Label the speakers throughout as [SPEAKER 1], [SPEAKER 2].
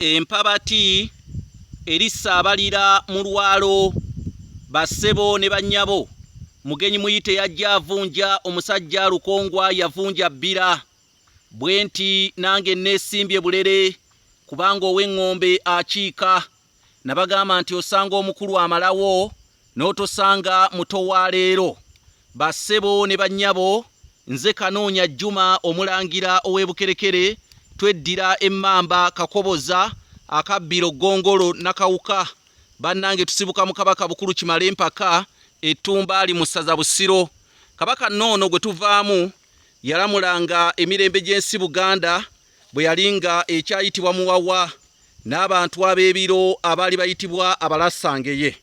[SPEAKER 1] Empabati erisaabalira mu lwalo bassebo ne bannyabo. Mugenyi muyite yajja avunja omusajja Lukongwa yavunja bbira. Bwenti nange neesimbye bulere kubanga ow'engombe akiika. Nabagamba nti osanga omukulu amalawo n'otosanga muto wa leero. Bassebo ne bannyabo, nze Kanoonya Juma omulangira ow'ebukerekere, tweddira emmamba Kakoboza akabbiro Gongolo Nakawuka. Bannange tusibuka mu Kabaka Bukulu Kimale mpaka Ettumba ali mu ssaza Busiro. Kabaka noono gwe tuvaamu yalamulanga emirembe gy'ensi Buganda bwe yalinga ekyayitibwa Muwawa n'abantu ab'ebiro abaali bayitibwa Abalasangeye.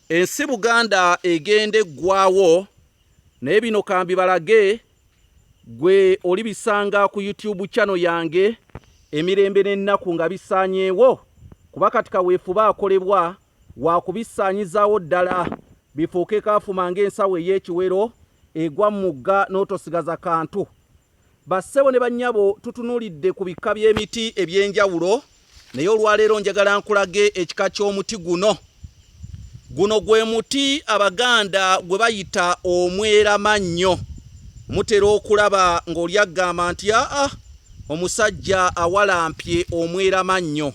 [SPEAKER 1] Ensi Buganda egenda eggwaawo, naye bino kambibalage gwe olibisanga ku YouTube channel yange emirembe n'ennaku nga bisaanyeewo, kuba kati kaweefuba akolebwa wakubisaanyizaawo ddala bifuuke kaafuma ng'ensawo ey'ekiwero egwa mu mugga n'otosigaza kantu. Bassebo ne bannyabo, tutunuulidde ku bika by'emiti eby'enjawulo, naye olwaleero njagala nkulage ekika ky'omuti guno. Guno gwe muti Abaganda gwe bayita omweramannyo. Mutera okulaba ng'oli agamba nti omusajja awalampye omweramannyo.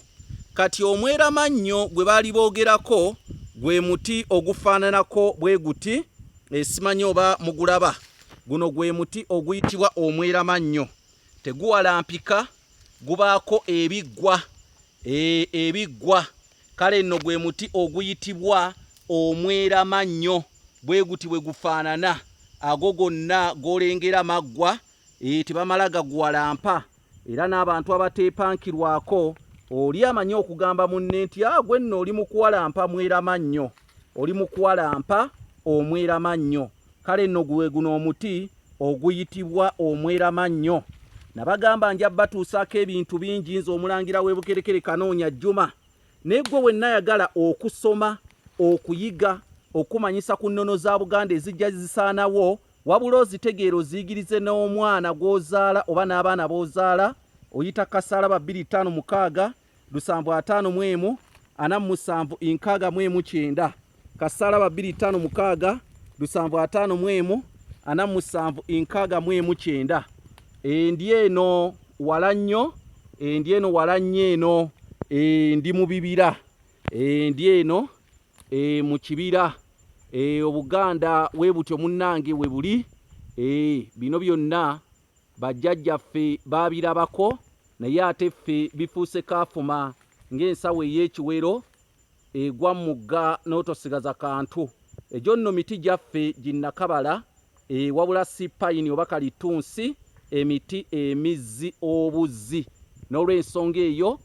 [SPEAKER 1] Kati omweramannyo gwe baali boogerako gwe muti ogufaananako bwe guti, simanyi oba mugulaba. Guno gwe muti oguyitibwa omweramannyo. Teguwalampika, gubaako ebiggwa. Ebiggwa. Kale nno gwe muti oguyitibwa omweramannyo, bwe guti bwe gufaanana. Ago gonna g'olengera maggwa, tebamala gaguwalampa. Era n'abantu abateepankirwako, oli amanyi okugamba munne nti gwe nno oli mu kuwalampa mweramannyo, oli mu kuwalampa omweramannyo. Kale nno gwe guno omuti oguyitibwa omweramannyo. Nabagamba nja batuusaako ebintu bingi, nze omulangira w'ebukerekere Kanoonya Juma. Naye gwe wenna ayagala okusoma, okuyiga, okumanyisa ku nnono za Buganda ezijja zisaanawo, wabula ozitegeera oziyigirize n'omwana gw'ozaala oba n'abaana b'ozaala, oyita Kasaalaba 256 751 47 669. Kasaalaba 256 751 47 669. Endi eno wala nnyo, endi eno wala nnyo eno, ndi mu bibira, endi eno mu kibira. Obuganda we butyo munnange we buli. Bino byonna bajjajjaffe baabirabako, naye ate ffe bifuuse kaafuma ng'ensawo ey'ekiwero egwa mu mugga n'otosigaza kantu. Egyo nno miti gyaffe ginnakabala, wabula si payini oba kalitunsi, emiti emizzi obuzzi. N'olw'ensonga eyo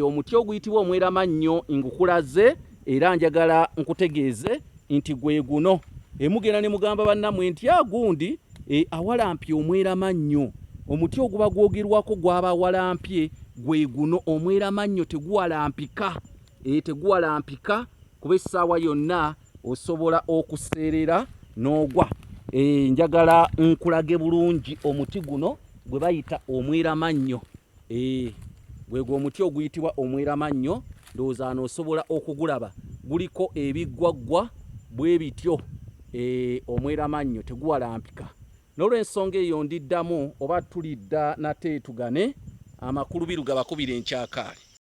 [SPEAKER 1] omuti oguyitibwa omweramannyo ngukulaze era njagala nkutegeeze nti gwe guno. Mugenda ne mugamba bannammwe nti gundi awalampye omweramannyo. Omuti oguba gwogerwako gwaba awalampye gwe guno omweramannyo. Teguwalampika, teguwalampika kuba essaawa yonna osobola okuseerera n'ogwa. Njagala nkulage bulungi omuti guno gwe bayita omweramannyo. Gwe omuti oguyitibwa omweramannyo, ndowooza n'osobola okugulaba. Guliko ebiggwaggwa bwe bityo. Omweramannyo teguwalampika. N'olw'ensonga eyo ndiddamu oba tulidda nate tugane amakulu biru gabakubira enkyakaali.